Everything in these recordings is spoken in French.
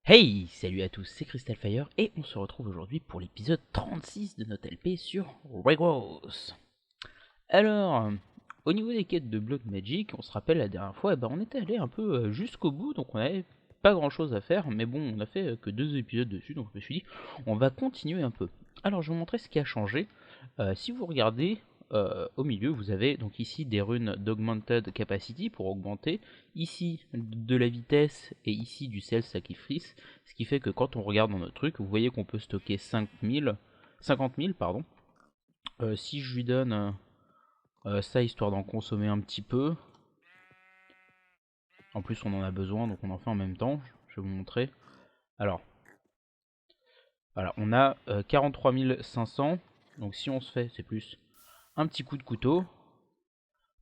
Hey, salut à tous, c'est Crystal Fire et on se retrouve aujourd'hui pour l'épisode 36 de notre LP sur Regos. Alors, au niveau des quêtes de Blood Magic, on se rappelle la dernière fois, on était allé un peu jusqu'au bout, donc on avait pas grand chose à faire, mais bon, on a fait que 2 épisodes dessus, donc je me suis dit, on va continuer un peu. Alors, je vais vous montrer ce qui a changé. Si vous regardez au milieu, vous avez donc ici des runes d'Augmented Capacity pour augmenter, ici de la vitesse et ici du Self Sacrifice, ce qui fait que quand on regarde dans notre truc, vous voyez qu'on peut stocker 50 000 pardon. Si je lui donne ça histoire d'en consommer un petit peu, en plus on en a besoin donc on en fait en même temps, je vais vous montrer. Alors, voilà, on a 43 500, donc si on se fait, c'est plus un petit coup de couteau,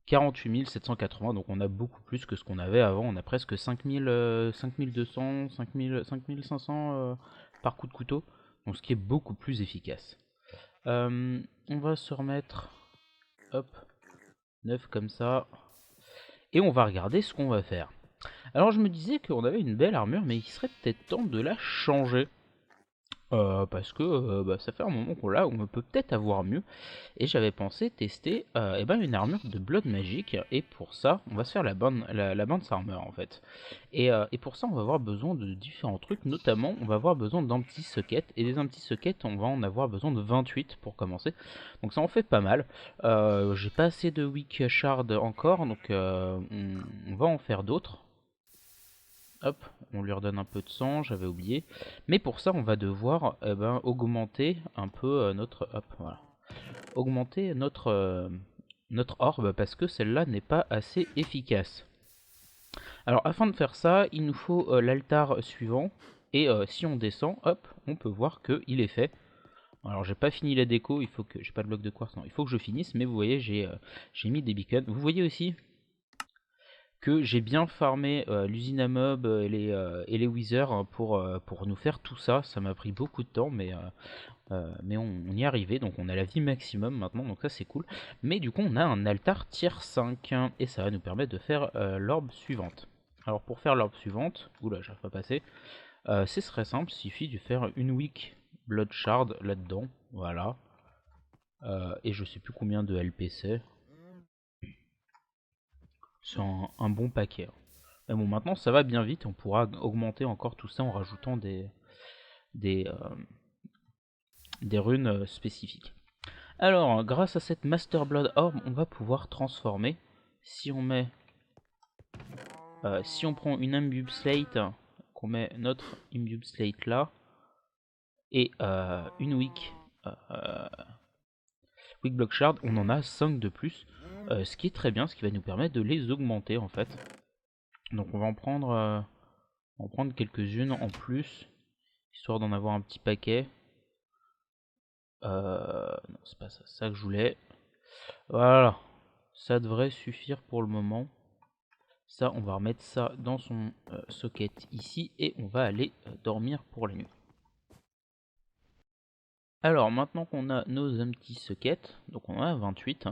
48 780, donc on a beaucoup plus que ce qu'on avait avant, on a presque 5200, 5500 par coup de couteau, donc ce qui est beaucoup plus efficace. On va se remettre, hop, 9 comme ça, et on va regarder ce qu'on va faire. Alors je me disais qu'on avait une belle armure, mais il serait peut-être temps de la changer. Parce que ça fait un moment qu'on l'a, on peut peut-être avoir mieux. Et j'avais pensé tester une armure de Blood Magic. Et pour ça, on va se faire la Bounce Armor en fait. Et pour ça, on va avoir besoin de différents trucs. Notamment, on va avoir besoin d'anti-sockets. Et des anti-sockets, on va en avoir besoin de 28 pour commencer. Donc ça en fait pas mal. J'ai pas assez de Weak Shard encore. Donc on va en faire d'autres. Hop, on lui redonne un peu de sang, j'avais oublié. Mais pour ça, on va devoir augmenter un peu notre... Hop, voilà. Augmenter notre orbe parce que celle-là n'est pas assez efficace. Alors afin de faire ça, il nous faut l'altar suivant. Et si on descend, hop, on peut voir qu'il est fait. Alors j'ai pas fini la déco, il faut que... J'ai pas de bloc de quartz, non, il faut que je finisse. Mais vous voyez, j'ai mis des beacons. Vous voyez aussi que j'ai bien farmé l'usine à mob et les withers hein, pour nous faire tout ça. Ça m'a pris beaucoup de temps, mais on y est arrivé. Donc on a la vie maximum maintenant, donc ça c'est cool. Mais du coup, on a un altar tier 5 hein, et ça va nous permettre de faire l'orbe suivante. Alors pour faire l'orbe suivante, oula, j'arrive pas à passer, c'est très simple, il suffit de faire une weak blood shard là-dedans, voilà. Et je sais plus combien de LPC. C'est un bon paquet, hein. Mais bon, maintenant ça va bien vite, on pourra augmenter encore tout ça en rajoutant des, euh, des runes spécifiques. Alors, grâce à cette Master Blood Orb, on va pouvoir transformer. Si on met, si on prend une Imbube Slate, qu'on met notre Imbube Slate là, et une Weak Block Shard, on en a 5 de plus, ce qui est très bien, ce qui va nous permettre de les augmenter en fait. Donc on va en prendre quelques-unes en plus, histoire d'en avoir un petit paquet. Non, c'est pas ça que je voulais. Voilà, ça devrait suffire pour le moment. Ça, on va remettre ça dans son socket ici et on va aller dormir pour la nuit. Alors, maintenant qu'on a nos empty sockets, donc on en a 28,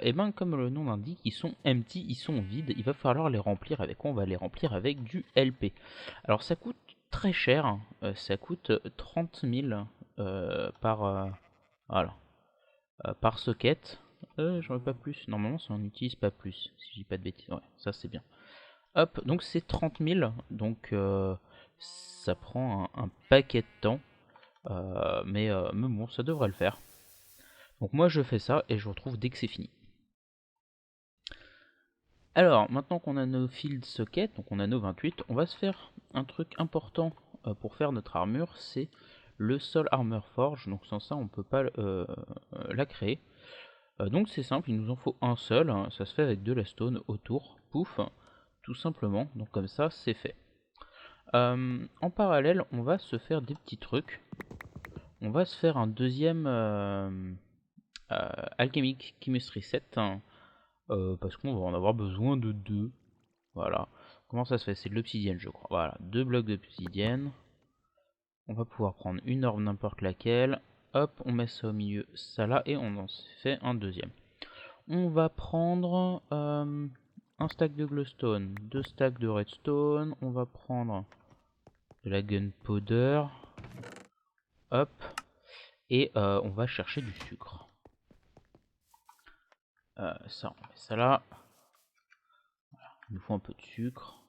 et ben comme le nom l'indique, ils sont empty, ils sont vides, il va falloir les remplir avec quoi? On va les remplir avec du LP. Alors ça coûte très cher, hein, ça coûte 30 000 voilà, par socket. J'en ai pas plus, normalement ça en utilise pas plus, si je dis pas de bêtises, ouais, ça c'est bien. Hop, donc c'est 30 000, donc ça prend un paquet de temps, mais bon, ça devrait le faire. Donc moi je fais ça et je vous retrouve dès que c'est fini. Alors, maintenant qu'on a nos field sockets, donc on a nos 28, on va se faire un truc important pour faire notre armure, c'est le Soul Armor Forge, donc sans ça on peut pas la créer. Donc c'est simple, il nous en faut un seul, hein, ça se fait avec de la stone autour, pouf, tout simplement, donc comme ça c'est fait. En parallèle, on va se faire des petits trucs. On va se faire un deuxième Alchemic Chemistry set, hein, parce qu'on va en avoir besoin de deux. Voilà. Comment ça se fait? C'est de l'obsidienne, je crois. Voilà, deux blocs d'obsidienne. On va pouvoir prendre une orbe n'importe laquelle. Hop, on met ça au milieu, ça là, et on en fait un deuxième. On va prendre un stack de glowstone, deux stacks de redstone. On va prendre de la gunpowder. Hop. Et on va chercher du sucre. Ça, on met ça là. Voilà. Il nous faut un peu de sucre.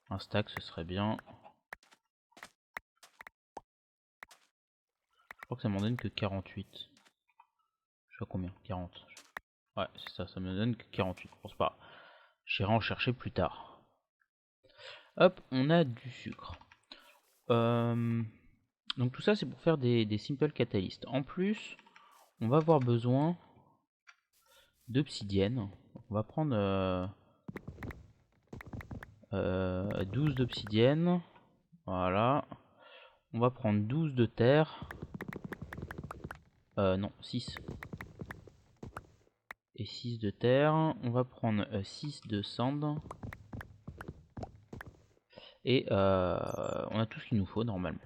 Un stack, ce serait bien. Je crois que ça m'en donne que 48. Je sais pas combien, 40. Ouais, c'est ça, ça me donne que 48. Bon, c'est pas grave. J'irai en chercher plus tard. Hop, on a du sucre. Donc tout ça, c'est pour faire des simple catalystes. En plus, on va avoir besoin d'obsidienne. On va prendre 12 d'obsidienne. Voilà. On va prendre 12 de terre. Non, 6. Et 6 de terre. On va prendre 6 de sand. Et on a tout ce qu'il nous faut normalement.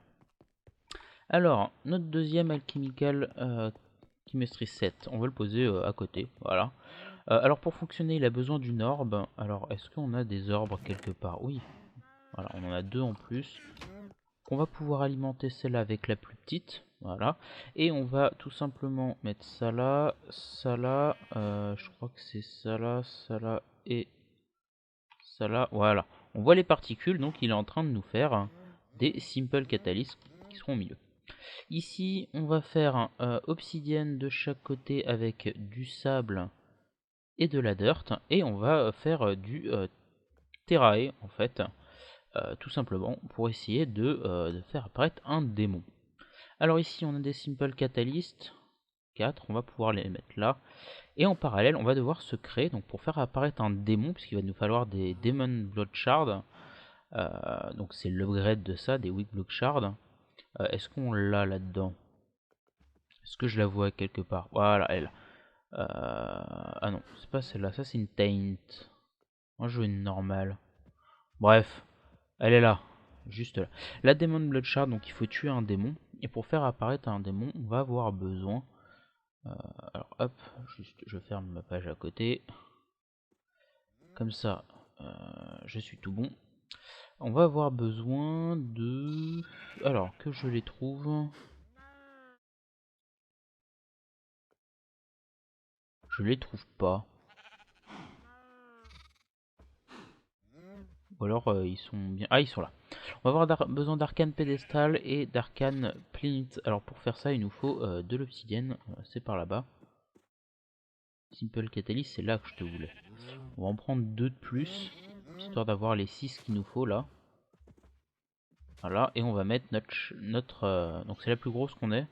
Alors, notre deuxième alchemical chemistry set, on va le poser à côté. Voilà. Alors pour fonctionner, il a besoin d'une orbe. Alors, est-ce qu'on a des orbes quelque part? Oui. Voilà, on en a deux en plus. On va pouvoir alimenter celle-là avec la plus petite. Voilà. Et on va tout simplement mettre ça là, je crois que c'est ça là et ça là. Voilà. On voit les particules, donc il est en train de nous faire des simple catalystes qui seront au milieu. Ici, on va faire obsidienne de chaque côté avec du sable et de la dirt. Et on va faire du terrae, en fait, tout simplement, pour essayer de faire apparaître un démon. Alors ici, on a des simple catalystes, 4, on va pouvoir les mettre là. Et en parallèle, on va devoir se créer, donc pour faire apparaître un démon, puisqu'il va nous falloir des Demon Blood Shards. Donc c'est l'upgrade de ça, des Weak Blood Shards. Est-ce qu'on l'a là-dedans? Est-ce que je la vois quelque part? Voilà, elle. Ah non, c'est pas celle-là, ça c'est une Taint. Moi je veux une normale. Bref, elle est là, juste là. La Demon Blood Shard, donc il faut tuer un démon. Et pour faire apparaître un démon, on va avoir besoin... alors hop, juste je ferme ma page à côté. Comme ça, je suis tout bon. On va avoir besoin de... Alors, que je les trouve... Je les trouve pas. Ou alors ils sont bien... Ah, ils sont là. On va avoir besoin d'arcane pédestal et d'arcane plinth. Alors pour faire ça, il nous faut de l'obsidienne. C'est par là-bas. Simple catalyst, c'est là que je te voulais. On va en prendre 2 de plus, histoire d'avoir les 6 qu'il nous faut là. Voilà, et on va mettre notre donc c'est la plus grosse qu'on ait.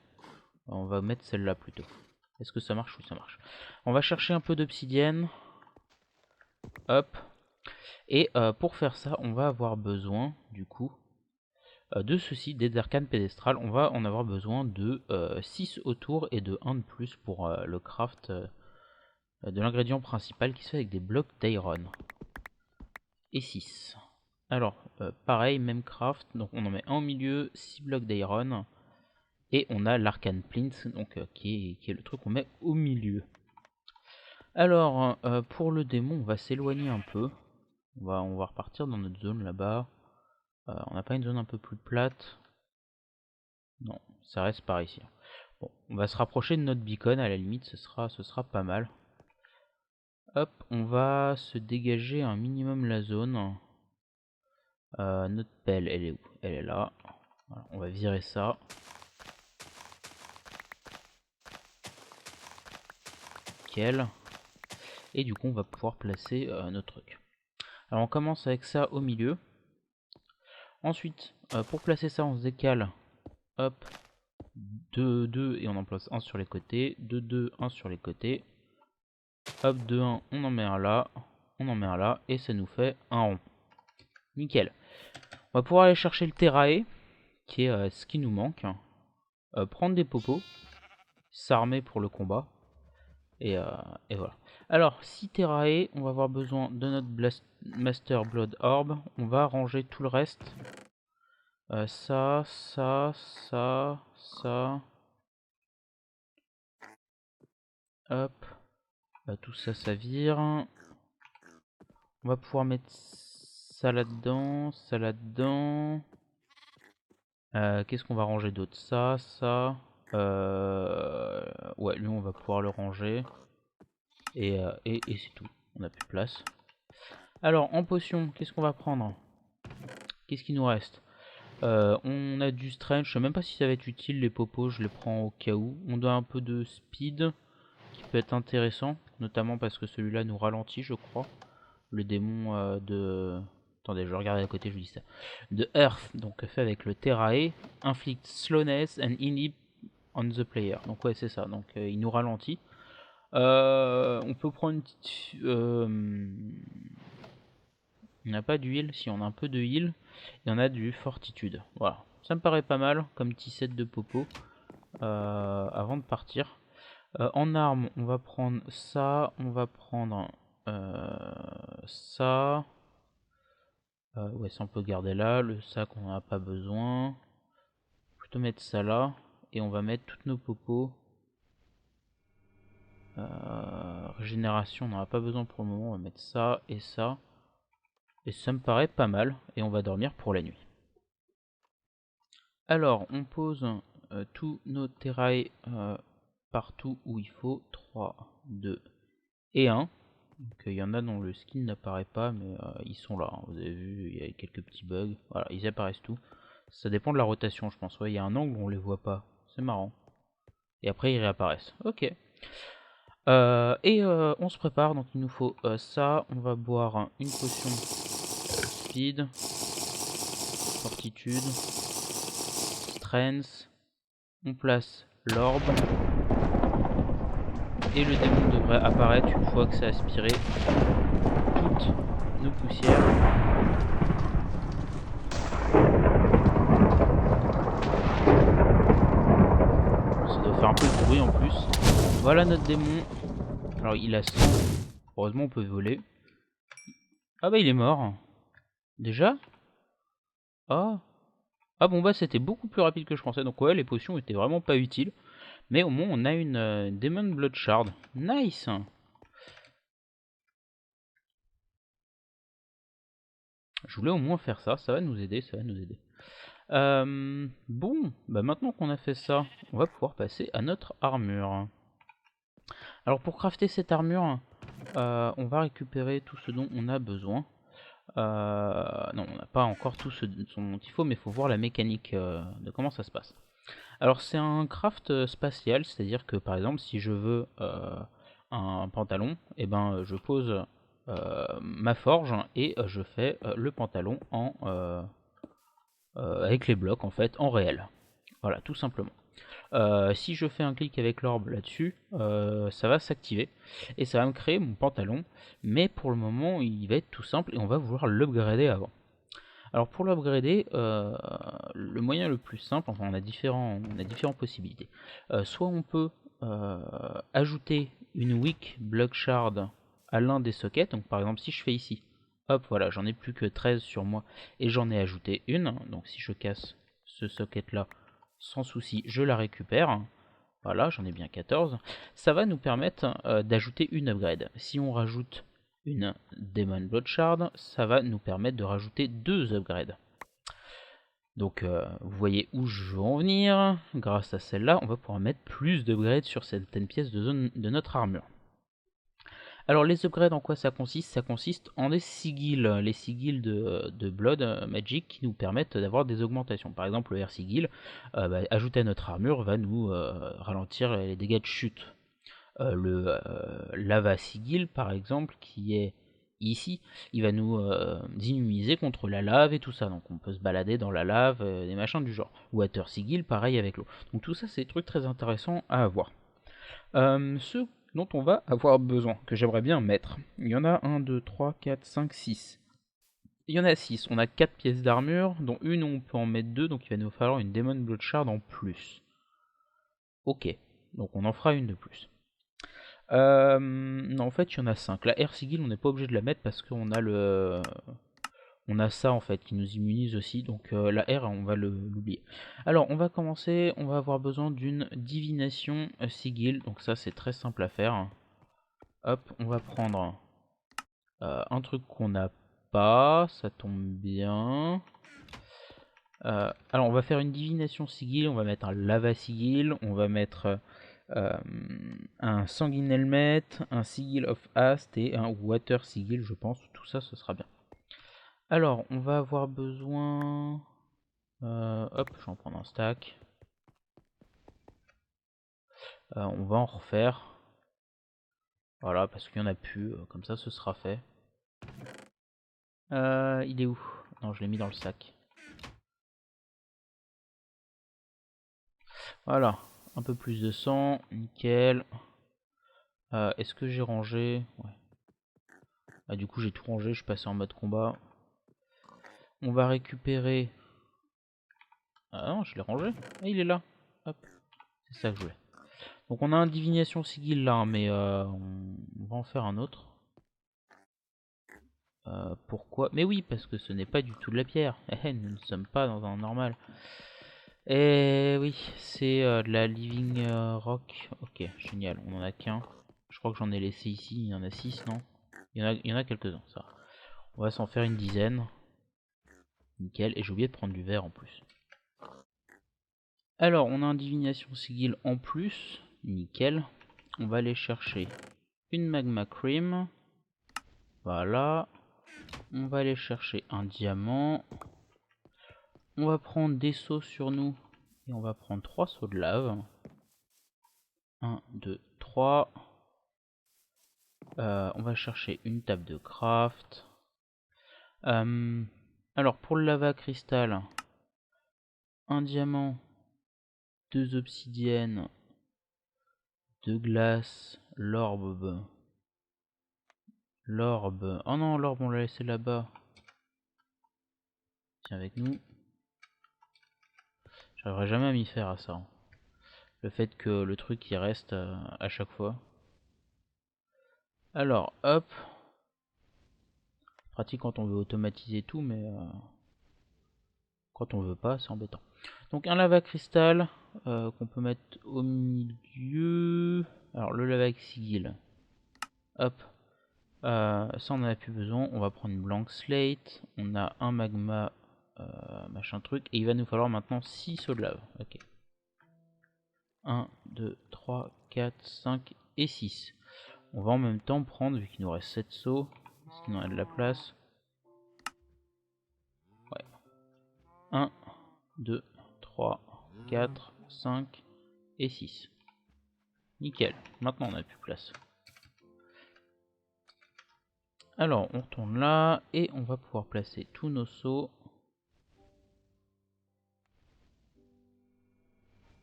On va mettre celle-là plutôt. Est-ce que ça marche? Oui, ça marche. On va chercher un peu d'obsidienne. Hop. Et pour faire ça, on va avoir besoin, du coup, de ceci, des arcanes pédestrales. On va en avoir besoin de 6 autour et de 1 de plus pour le craft de l'ingrédient principal qui se fait avec des blocs d'iron. Et 6. Alors, pareil, même craft, donc on en met un au milieu, 6 blocs d'iron. Et on a l'arcane plinth, donc qui est le truc qu'on met au milieu. Alors, pour le démon, on va s'éloigner un peu. On va repartir dans notre zone là-bas. On n'a pas une zone un peu plus plate? Non, ça reste par ici. Bon, on va se rapprocher de notre beacon, à la limite, ce sera pas mal. Hop, on va se dégager un minimum la zone. Notre pelle, elle est où? Elle est là. Voilà, on va virer ça. Nickel. Et du coup, on va pouvoir placer notre truc. Alors, on commence avec ça au milieu. Ensuite, pour placer ça, on se décale. Hop. 2, 2, et on en place un sur les côtés. 2, 2, 1 sur les côtés. Hop, 2, 1, on en met un là. On en met un là. Et ça nous fait un rond. Nickel. On va pouvoir aller chercher le terrae, qui est ce qui nous manque. Prendre des popos. S'armer pour le combat. Et voilà. Alors, si terrae, on va avoir besoin de notre Master Blood Orb. On va ranger tout le reste. Ça. Hop. Tout ça, ça vire. On va pouvoir mettre ça là-dedans, ça là-dedans. Qu'est-ce qu'on va ranger d'autre? Ça. Ouais, lui on va pouvoir le ranger. Et c'est tout. On n'a plus de place. Alors, en potion, qu'est-ce qu'on va prendre? Qu'est-ce qu'il nous reste? On a du strength. Je sais même pas si ça va être utile, les popos. Je les prends au cas où. On doit un peu de speed, qui peut être intéressant. Notamment parce que celui-là nous ralentit, je crois. Le démon de... Attendez, je regarde à côté, je vous dis ça. De Earth, donc fait avec le Terrae. Inflict slowness and inhib on the player. Donc ouais, c'est ça. Donc il nous ralentit. On peut prendre une petite... on n'a pas d'huile, si on a un peu de heal. Et on a du fortitude. Voilà. Ça me paraît pas mal comme petit set de popo. Avant de partir. En armes, on va prendre ça. On va prendre ça. Ouais, ça on peut garder là. Le sac, on n'en a pas besoin. Plutôt mettre ça là. Et on va mettre toutes nos popos. Régénération, on n'en a pas besoin pour le moment. On va mettre ça et ça. Et ça me paraît pas mal. Et on va dormir pour la nuit. Alors, on pose tous nos terrails partout où il faut. 3, 2 et 1. Donc il y en a dont le skin n'apparaît pas, mais ils sont là. Hein. Vous avez vu, il y a quelques petits bugs. Voilà, ils apparaissent tout. Ça dépend de la rotation, je pense. Ouais, il y a un angle où on les voit pas. C'est marrant. Et après, ils réapparaissent. Ok. On se prépare. Donc il nous faut ça. On va boire une potion speed, fortitude, strength. On place l'orbe. Et le démon devrait apparaître une fois que ça a aspiré toutes nos poussières. Ça doit faire un peu de bruit en plus. Voilà notre démon. Alors il a 100. Heureusement on peut voler. Ah bah il est mort. Déjà? Ah. Ah bon bah c'était beaucoup plus rapide que je pensais. Donc ouais, les potions étaient vraiment pas utiles. Mais au moins on a une Demon Blood Shard. Nice. Je voulais au moins faire ça. Ça va nous aider, ça va nous aider. Bon, bah maintenant qu'on a fait ça, on va pouvoir passer à notre armure. Alors pour crafter cette armure, on va récupérer tout ce dont on a besoin. Non, on n'a pas encore tout ce dont il faut, mais il faut voir la mécanique de comment ça se passe. Alors c'est un craft spatial, c'est-à-dire que par exemple si je veux un pantalon, et ben je pose ma forge et je fais le pantalon avec les blocs en fait en réel. Voilà, tout simplement. Si je fais un clic avec l'orbe là-dessus, ça va s'activer et ça va me créer mon pantalon. Mais pour le moment, il va être tout simple et on va vouloir l'upgrader avant. Alors pour l'upgrader, le moyen le plus simple, enfin on a différentes possibilités. Soit on peut ajouter une weak block shard à l'un des sockets. Donc par exemple si je fais ici, hop voilà, j'en ai plus que 13 sur moi et j'en ai ajouté une. Donc si je casse ce socket là, sans souci, je la récupère. Voilà, j'en ai bien 14. Ça va nous permettre d'ajouter une upgrade. Si on rajoute une Demon Blood Shard, ça va nous permettre de rajouter 2 upgrades. Donc vous voyez où je veux en venir. Grâce à celle-là, on va pouvoir mettre plus d'upgrades sur certaines pièces de notre armure. Alors les upgrades, en quoi ça consiste? Ça consiste en des sigils, les sigils de Blood Magic qui nous permettent d'avoir des augmentations. Par exemple le Air Sigil, ajouté à notre armure, va nous ralentir les dégâts de chute. Le Lava Sigil par exemple, qui est ici, il va nous immuniser contre la lave et tout ça. Donc on peut se balader dans la lave, des machins du genre. Water Sigil, pareil avec l'eau. Donc tout ça, c'est des trucs très intéressants à avoir. Ceux dont on va avoir besoin, que j'aimerais bien mettre. Il y en a 1, 2, 3, 4, 5, 6. Il y en a 6. On a 4 pièces d'armure, dont une on peut en mettre 2, donc il va nous falloir une Demon Blood Shard en plus. Ok, donc on en fera une de plus. Non, en fait, il y en a 5. La Air Sigil, on n'est pas obligé de la mettre parce qu'on a le... On a ça en fait qui nous immunise aussi, donc la R on va l'oublier. Alors on va commencer, on va avoir besoin d'une divination sigil, donc ça c'est très simple à faire. Hop, on va prendre un truc qu'on n'a pas, ça tombe bien. Alors on va faire une divination sigil, on va mettre un lava sigil, on va mettre un sanguine helmet, un sigil of Hast et un water sigil, je pense. Tout ça, ce sera bien. Alors on va avoir besoin... hop, je vais en prendre un stack. On va en refaire. Voilà, parce qu'il n'y en a plus, comme ça ce sera fait. Il est où? Non, je l'ai mis dans le sac. Voilà, un peu plus de sang, nickel. Est-ce que j'ai rangé? Ouais. Ah, du coup j'ai tout rangé, je suis passé en mode combat. On va récupérer... Ah non, je l'ai rangé. Ah, il est là. Hop, c'est ça que je voulais. Donc on a un divination sigil là, mais on va en faire un autre. Pourquoi? Mais oui, parce que ce n'est pas du tout de la pierre. Nous ne sommes pas dans un normal. Et oui, c'est de la living rock. Ok, génial, on en a qu'un. Je crois que j'en ai laissé ici, il y en a 6, non? Il y en a quelques-uns, ça. On va s'en faire une dizaine. Nickel, et j'ai oublié de prendre du verre en plus. Alors, on a un divination sigil en plus. Nickel. On va aller chercher une magma cream. Voilà. On va aller chercher un diamant. On va prendre des seaux sur nous. Et on va prendre 3 seaux de lave. 1, 2, 3. On va chercher une table de craft. Alors pour le lava cristal, un diamant, 2 obsidiennes, 2 glaces, l'orbe. L'orbe. Oh non, l'orbe on l'a laissé là-bas. Tiens avec nous. J'arriverai jamais à m'y faire à ça. Le fait que le truc il reste à chaque fois. Alors hop. Pratique quand on veut automatiser tout, mais quand on veut pas, c'est embêtant. Donc un lava cristal qu'on peut mettre au milieu. Alors le lava sigil. Hop. Ça on en a plus besoin. On va prendre une blank slate. On a un magma machin truc. Et il va nous falloir maintenant 6 sauts de lave. Ok. 1, 2, 3, 4, 5 et 6. On va en même temps prendre, vu qu'il nous reste 7 sauts. Est-ce qu'il en a de la place? Ouais. 1, 2, 3, 4, 5 et 6. Nickel, maintenant on a plus de place. Alors on retourne là et on va pouvoir placer tous nos sauts.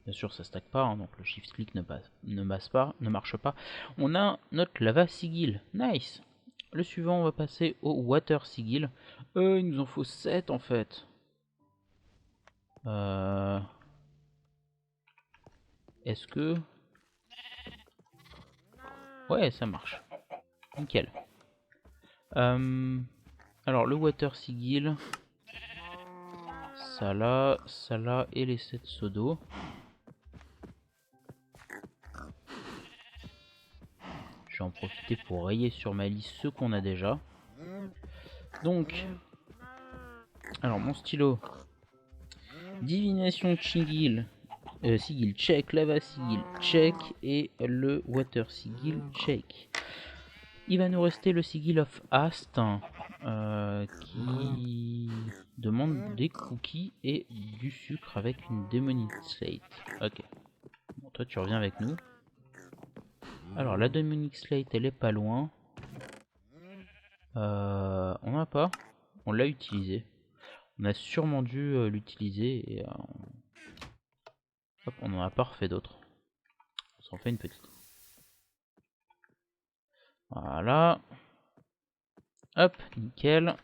Bien sûr ça stack pas, hein, donc le shift click ne marche pas. On a notre lava sigil, nice. Le suivant on va passer au water sigil. Il nous en faut 7 en fait. Est-ce que... Ouais, ça marche. Nickel. Alors, le water sigil. Ça là, et les 7 sodos. Je vais en profiter pour rayer sur ma liste ceux qu'on a déjà. Donc, alors mon stylo. Divination sigil. Sigil check, lava sigil check et le water sigil check. Il va nous rester le sigil of Hast qui demande des cookies et du sucre avec une demonic slate. Ok. Bon, toi tu reviens avec nous. Alors la demonic slate elle est pas loin. On n'a pas. On l'a utilisé. On a sûrement dû l'utiliser et hop, on en a pas refait d'autres. On s'en fait une petite. Voilà. Hop, nickel.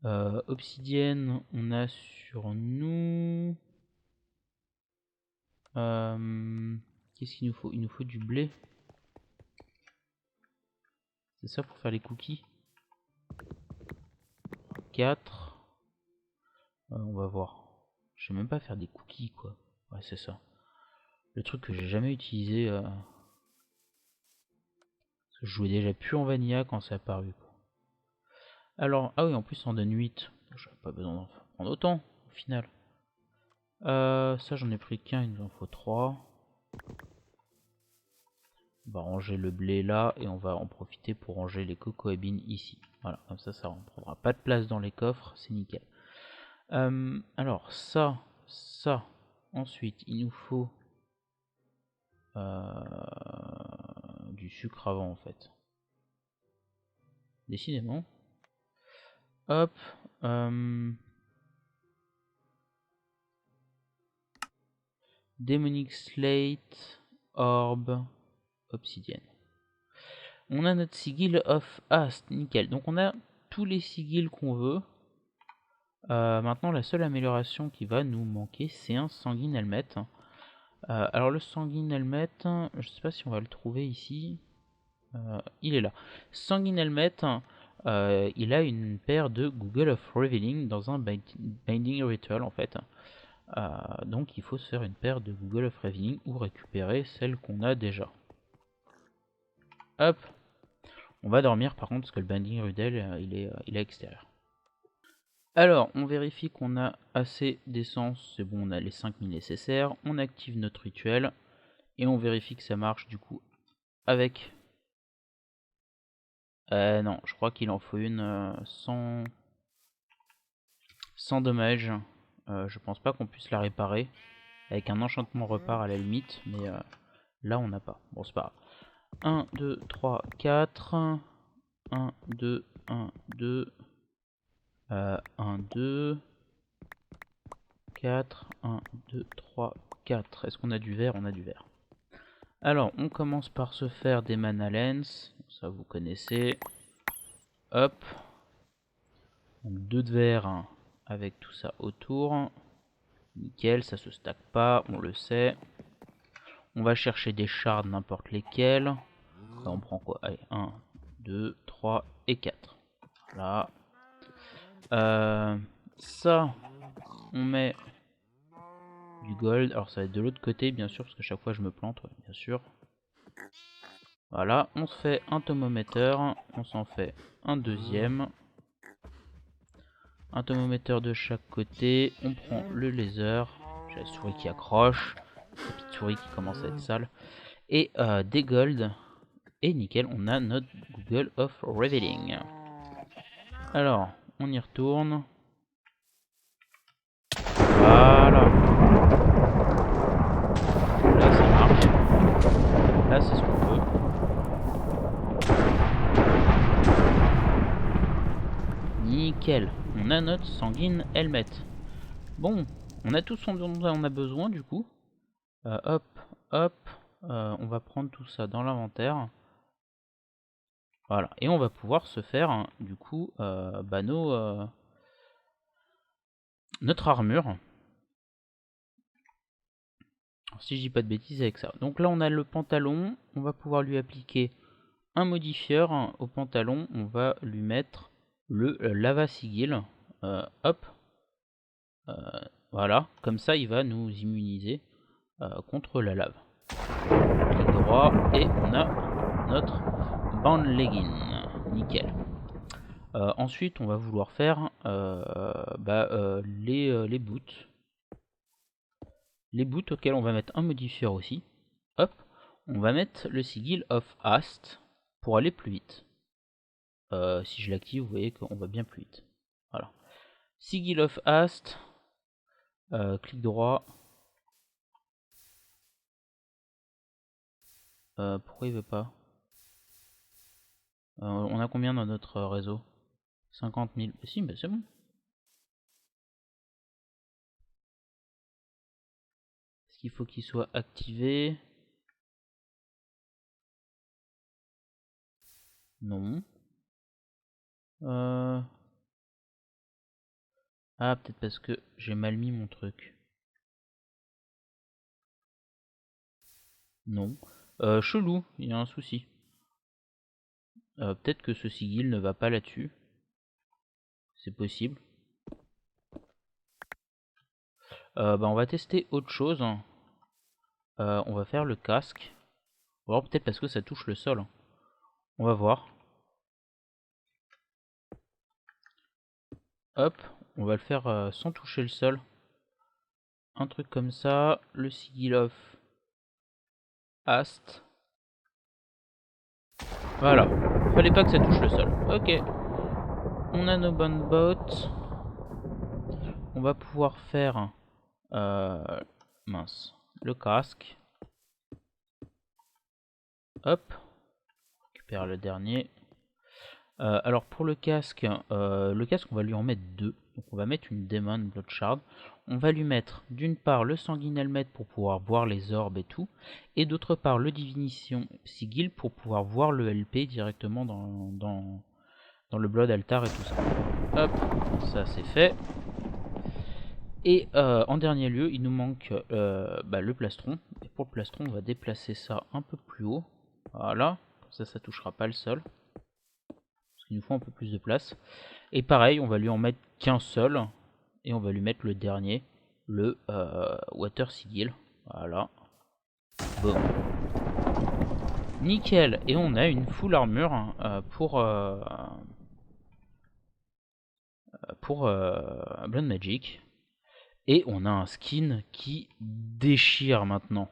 Obsidienne, on a sur nous. Qu'est-ce qu'il nous faut? Il nous faut du blé. C'est ça pour faire les cookies. 4. On va voir. Je sais même pas faire des cookies quoi. Ouais c'est ça. Le truc que j'ai jamais utilisé. Parce que je jouais déjà plus en vanilla quand c'est apparu quoi. Alors, ah oui en plus on donne 8. J'avais pas besoin d'en prendre autant. au final. Ça j'en ai pris qu'un, il nous en faut 3. On va ranger le blé là et on va en profiter pour ranger les cocoa beans ici. Voilà, comme ça ne prendra pas de place dans les coffres, c'est nickel. Alors ça. Ensuite, il nous faut du sucre avant en fait. Décidément. Hop. Demonic Slate, Orb, Obsidienne. On a notre Sigil of Ast, nickel. Donc on a tous les sigils qu'on veut. Maintenant la seule amélioration qui va nous manquer, c'est un Sanguine Helmet. Alors le Sanguine Helmet, je sais pas si on va le trouver ici. Il est là. Sanguine Helmet, il a une paire de Google of Revealing dans un Binding Ritual en fait. Donc il faut se faire une paire de Google of Revealing ou récupérer celle qu'on a déjà. Hop. On va dormir par contre parce que le Binding Ritual il est extérieur. Alors on vérifie qu'on a assez d'essence, c'est bon, on a les 5000 nécessaires, on active notre rituel et on vérifie que ça marche du coup avec... non, je crois qu'il en faut une sans dommage. Je pense pas qu'on puisse la réparer. Avec un enchantement repart à la limite, mais là on n'a pas. Bon, c'est pas grave. 1, 2, 3, 4. 1, 2, 1, 2. 1, 2. 4. 1, 2, 3, 4. Est-ce qu'on a du verre? On a du verre. Alors, on commence par se faire des mana lens. Ça, vous connaissez. Hop. Donc, 2 de verre avec tout ça autour. Nickel, ça se stack pas, on le sait. On va chercher des shards n'importe lesquels. Là, on prend quoi? Allez, 1, 2, 3 et 4. Voilà. Ça, on met du gold. Alors, ça va être de l'autre côté, bien sûr, parce que chaque fois je me plante, ouais, bien sûr. Voilà, on se fait un thermomètre. On s'en fait un deuxième. Un thermomètre de chaque côté. On prend le laser. J'ai la souris qui accroche. La petite souris qui commence à être sale. Et des gold. Et nickel, on a notre Google of Revealing. Alors, on y retourne. Voilà. Là, ça marche. Là, c'est ce qu'on veut. Nickel. On a notre Sanguine Helmet. Bon, on a tout ce dont on a besoin du coup. Hop, hop. On va prendre tout ça dans l'inventaire. Voilà. Et on va pouvoir se faire, du coup, notre armure. Si je dis pas de bêtises avec ça. Donc là on a le pantalon, on va pouvoir lui appliquer un modifieur au pantalon, on va lui mettre le lava sigil. Hop. Voilà, comme ça il va nous immuniser contre la lave. Clic droit et on a notre band legging. Nickel. Ensuite on va vouloir faire les boots. Les boots auxquels on va mettre un modifieur aussi. Hop, on va mettre le Sigil of Ast pour aller plus vite. Si je l'active, vous voyez qu'on va bien plus vite. Voilà. Sigil of Ast, clic droit. Pourquoi il veut pas? On a combien dans notre réseau? 50 000. Si, mais c'est bon. Est-ce qu'il faut qu'il soit activé? Non. Ah, peut-être parce que j'ai mal mis mon truc. Non. Chelou, il y a un souci. Peut-être que ce sigil ne va pas là-dessus. C'est possible. On va tester autre chose. On va faire le casque. Ou alors peut-être parce que ça touche le sol. On va voir. Hop, on va le faire sans toucher le sol. Un truc comme ça, le Sigil of Ast. Voilà, fallait pas que ça touche le sol. Ok, on a nos bonnes bottes. On va pouvoir faire mince, le casque. Hop, récupère le dernier. Alors pour le casque on va lui en mettre deux. Donc on va mettre une Demon Blood Shard. On va lui mettre d'une part le Sanguine Helmet pour pouvoir voir les orbes et tout, et d'autre part le Divination Sigil pour pouvoir voir le LP directement dans le Blood Altar et tout ça. Hop, ça c'est fait. Et en dernier lieu, il nous manque le plastron. Et pour le plastron, on va déplacer ça un peu plus haut. Voilà, comme ça, ça touchera pas le sol. Parce qu'il nous faut un peu plus de place. Et pareil, on va lui en mettre qu'un seul. Et on va lui mettre le dernier, le Water Sigil. Voilà. Bon. Nickel. Et on a une full armure pour Blood Magic. Et on a un skin qui déchire maintenant.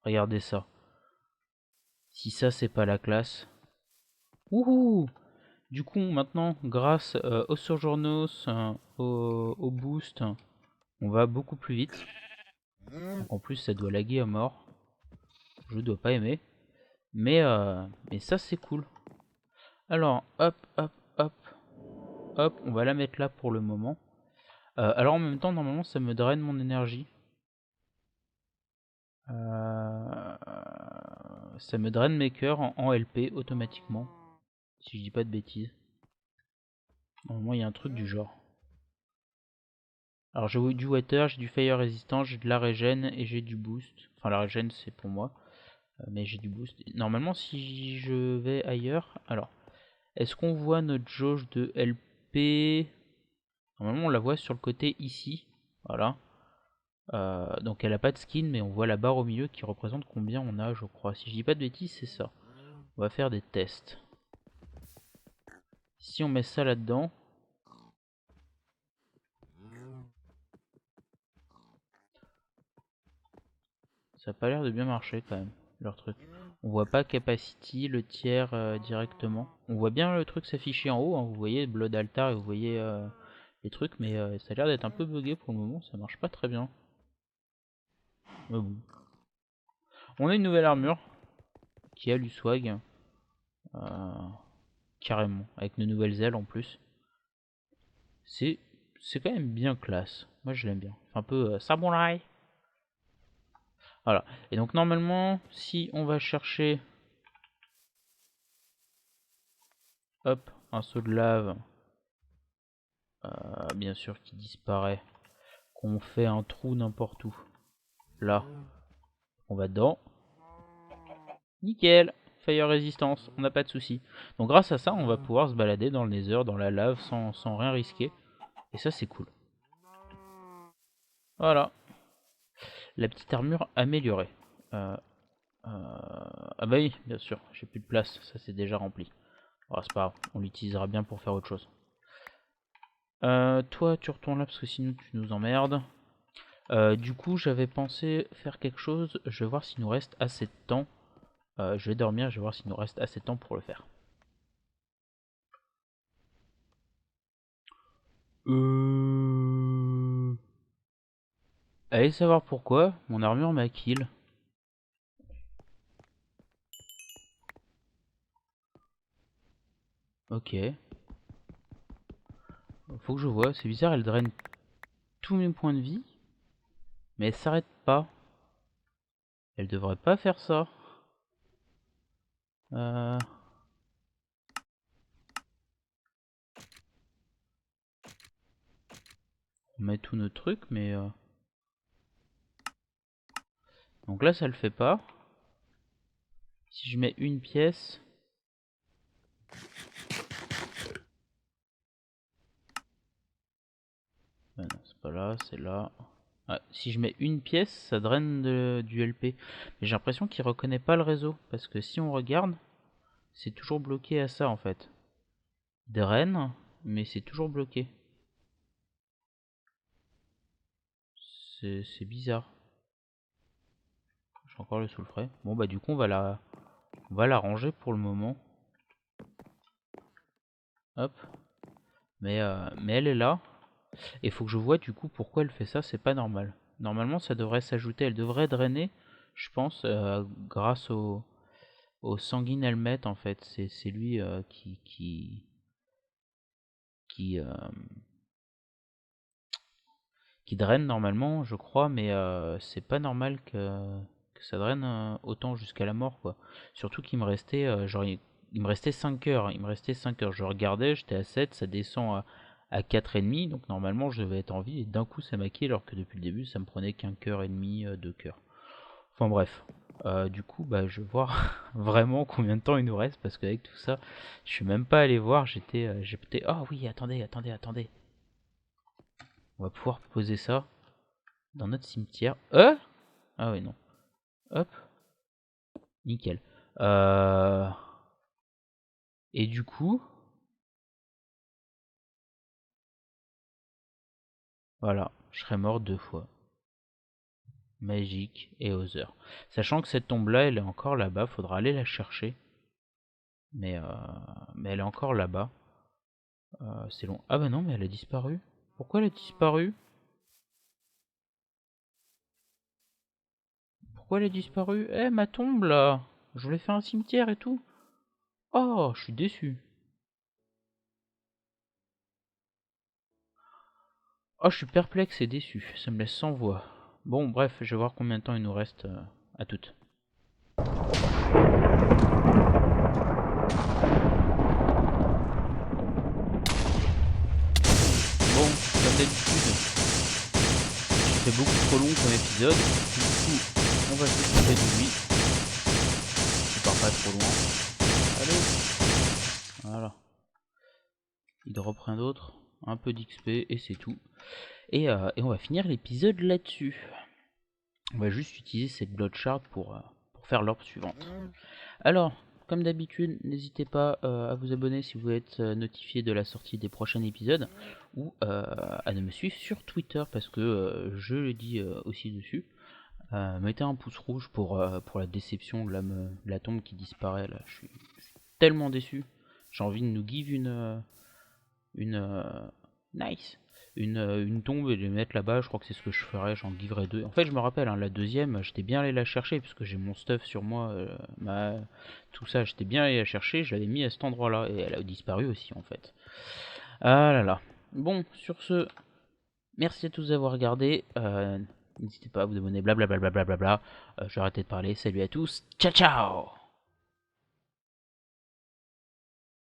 Regardez ça. Si ça c'est pas la classe. Wouhou! Du coup maintenant grâce aux Sojournos, au boost, on va beaucoup plus vite. Donc, en plus ça doit laguer à mort. Je dois pas aimer. Mais ça c'est cool. Alors hop hop hop hop, on va la mettre là pour le moment. Alors en même temps normalement ça me draine mon énergie. Ça me draine mes cœurs en LP automatiquement. Si je dis pas de bêtises. Normalement il y a un truc du genre. Alors j'ai du water, j'ai du fire résistant, j'ai de la régène et j'ai du boost. Enfin la régène c'est pour moi. Mais j'ai du boost. Normalement si je vais ailleurs. Alors, est-ce qu'on voit notre jauge de LP? Normalement on la voit sur le côté ici. Voilà. Donc elle a pas de skin mais on voit la barre au milieu qui représente combien on a je crois. Si je dis pas de bêtises c'est ça. On va faire des tests. Si on met ça là-dedans. Ça a pas l'air de bien marcher quand même, leur truc. On voit pas capacity, le tiers directement. On voit bien le truc s'afficher en haut, hein. Vous voyez Blood Altar et vous voyez les trucs, mais ça a l'air d'être un peu bugué pour le moment, ça marche pas très bien. Mais bon. On a une nouvelle armure qui a du swag. Carrément, avec nos nouvelles ailes en plus. C'est quand même bien classe. Moi je l'aime bien. Un peu samouraï. Voilà. Et donc normalement, si on va chercher hop, un seau de lave, bien sûr qui disparaît, qu'on fait un trou n'importe où. Là, on va dedans. Nickel, fire résistance, on n'a pas de souci. Donc grâce à ça, on va pouvoir se balader dans le nether, dans la lave, sans rien risquer. Et ça, c'est cool. Voilà. La petite armure améliorée. Ah bah oui, bien sûr, j'ai plus de place, ça c'est déjà rempli. Oh, c'est pas grave, on l'utilisera bien pour faire autre chose. Toi, tu retournes là parce que sinon tu nous emmerdes. Du coup, j'avais pensé faire quelque chose. Je vais voir s'il nous reste assez de temps. Je vais dormir, je vais voir s'il nous reste assez de temps pour le faire. Allez savoir pourquoi, mon armure m'a kill. Ok. Faut que je vois, c'est bizarre, elle draine tous mes points de vie. Mais elle s'arrête pas. Elle devrait pas faire ça. On met tous nos trucs, mais... Donc là, ça le fait pas. Si je mets une pièce... non, c'est pas là, c'est là. Ouais, si je mets une pièce, ça draine du LP. Mais j'ai l'impression qu'il reconnaît pas le réseau. Parce que si on regarde, c'est toujours bloqué à ça en fait. Draine, mais c'est toujours bloqué. C'est bizarre. J'ai encore le sous le frais. Bon bah du coup on va la ranger pour le moment. Hop. Mais elle est là. Et il faut que je vois du coup pourquoi elle fait ça, c'est pas normal. Normalement ça devrait s'ajouter, elle devrait drainer, je pense, grâce au sanguine helmet en fait. C'est lui qui, qui draine normalement, je crois, mais c'est pas normal que ça draine autant jusqu'à la mort, quoi. Surtout qu'il me restait, il me restait 5 heures, il me restait 5 heures. Je regardais, j'étais à 7, ça descend à 4,5, donc normalement je devais être en vie, et d'un coup ça m'a quitté, alors que depuis le début ça me prenait qu'un cœur et demi, 2 cœurs. Enfin bref, du coup, bah, je vais voir vraiment combien de temps il nous reste, parce qu'avec tout ça, je suis même pas allé voir, j'étais... Oh oui, attendez. On va pouvoir poser ça dans notre cimetière. Ah oui, non. Hop, nickel. Et du coup, voilà, je serais mort 2 fois. Magique et Other. Sachant que cette tombe-là, elle est encore là-bas, faudra aller la chercher. Mais elle est encore là-bas. C'est long. Ah bah non, mais elle a disparu. Pourquoi elle a disparu? Pourquoi elle a disparu? Eh, ma tombe là! Je voulais faire un cimetière et tout. Oh, je suis déçu. Oh, je suis perplexe et déçu. Ça me laisse sans voix. Bon, bref, je vais voir combien de temps il nous reste à toutes. Bon, comme d'habitude, c'est beaucoup trop long comme épisode. Du coup, on va s'occuper de lui. Il part pas trop loin. Allez. Voilà. Il drop rien d'autre. Un peu d'XP et c'est tout. Et on va finir l'épisode là-dessus. On va juste utiliser cette blood shard pour faire l'orbe suivante. Alors, comme d'habitude, n'hésitez pas à vous abonner si vous voulez être notifié de la sortie des prochains épisodes, ou à me suivre sur Twitter, parce que je le dis aussi dessus. Mettez un pouce rouge pour la déception de la tombe qui disparaît là. Je suis tellement déçu. J'ai envie de nous give nice une tombe et de les mettre là-bas. Je crois que c'est ce que je ferais. J'en giverais 2. En fait, je me rappelle, hein, la deuxième, j'étais bien allé la chercher parce que j'ai mon stuff sur moi, tout ça. J'étais bien allé la chercher. Je l'avais mis à cet endroit-là et elle a disparu aussi en fait. Ah là là. Bon, sur ce, merci à tous d'avoir regardé. N'hésitez pas à vous abonner, blablabla. Je vais arrêter de parler. Salut à tous. Ciao ciao.